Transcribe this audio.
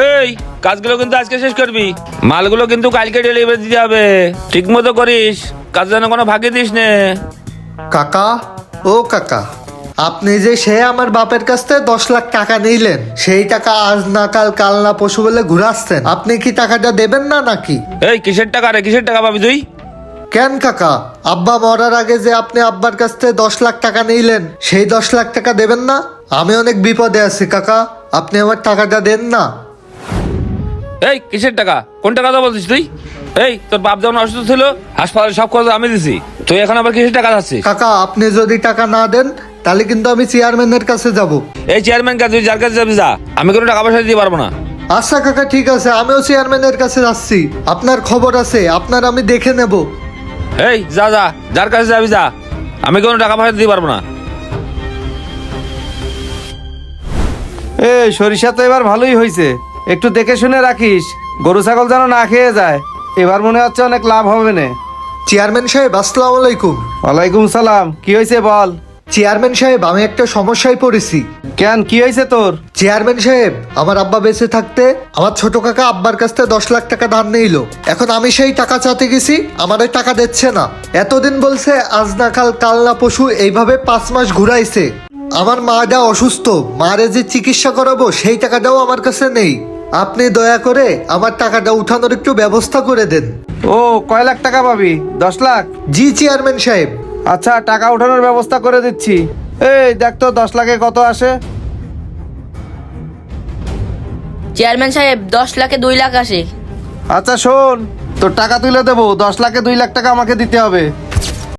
এই কাজগুলো কিন্তু আজকে শেষ করবি, মালগুলো কিন্তু কালকে ডেলিভারি দিতে হবে। ঠিক মতো করিস, কাজ যেন কোনো ফাঁকি দিস নে। কাকা, ও কাকা, আপনি যে সে আমার বাপের কাছ থেকে 10 লাখ টাকা নিলেন, সেই টাকা আজ না কাল, কাল না পশু বলে ঘুরাচ্ছেন, আপনি কি টাকাটা দেবেন না নাকি? এই কিসের টাকা রে, কিসের টাকা পাবি তুই? কেন কাকা, আব্বা মরার আগে যে আপনি আব্বার কাছ থেকে 10 লাখ টাকা নিলেন, সেই 10 লাখ টাকা দেবেন না? আমি অনেক বিপদে আছি কাকা, আপনি আমার টাকাটা দেন না। এই কিসের টাকা, কোন টাকা তো বলছিস তুই? এই তোর বাপ যখন অসুস্থ ছিল, হাসপাতালে সব খরচ আমি দিছি, তুই এখন আবার কিসের টাকা চাচ্ছিস? কাকা, আপনি যদি টাকা না দেন তাহলে কিন্তু আমি চেয়ারম্যানের কাছে যাব। এই চেয়ারম্যান কাছে তুই যার কাছে যাবি যা, আমি কোনো টাকা পয়সা দিতে পারবো না। আচ্ছা কাকা, ঠিক আছে, আমিও চেয়ারম্যানের কাছে যাচ্ছি, আপনার খবর আছে, আপনার আমি দেখে নেব। এই যা যা, যার কাছে যাবি যা, আমি কোনো টাকা পয়সা দিতে পারবো না। এই সরিষা তো এবার ভালোই হয়েছে, একটু দেখে শুনে রাখিস, গরু ছাগল যেন না খেয়ে যায়। এবার মনে হচ্ছে অনেক লাভ হবে না। চেয়ারম্যান সাহেব, আসসালামু আলাইকুম। ওয়ালাইকুম সালাম, কি হয়েছে বল। চেয়ারম্যান সাহেব, আমি একটা সমস্যায় পড়েছি। কেন, কি হয়েছে তোর? চেয়ারম্যান সাহেব, আমার আব্বা বেঁচে থাকতে আমার ছোট কাকা আব্বার কাছ থেকে 10 লাখ টাকা ধার নিল। এখন আমি সেই টাকা চাতে গেছি, আমার ওই টাকা দিচ্ছে না। এতদিন বলছে আজ না কাল, কাল না পশু, এইভাবে 5 মাস ঘুরাইছে। আমার মাটা অসুস্থ, মারে যে চিকিৎসা করাবো সেই টাকাটাও আমার কাছে নেই। আপনি দয়া করে আমার টাকাটা উঠানোর একটু ব্যবস্থা করে দেন। ও, কয় লাখ টাকা পাবি? 10 লাখ? জি চেয়ারম্যান সাহেব। আচ্ছা, টাকা উঠানোর ব্যবস্থা করে দিচ্ছি। এই দেখ তো 10 লাখে কত আসে। চেয়ারম্যান সাহেব, 10 লাখে 2 লাখ আসে। আচ্ছা শোন, তোর টাকা তুলে দেবো, 10 লাখে 2 লাখ টাকা আমাকে দিতে হবে।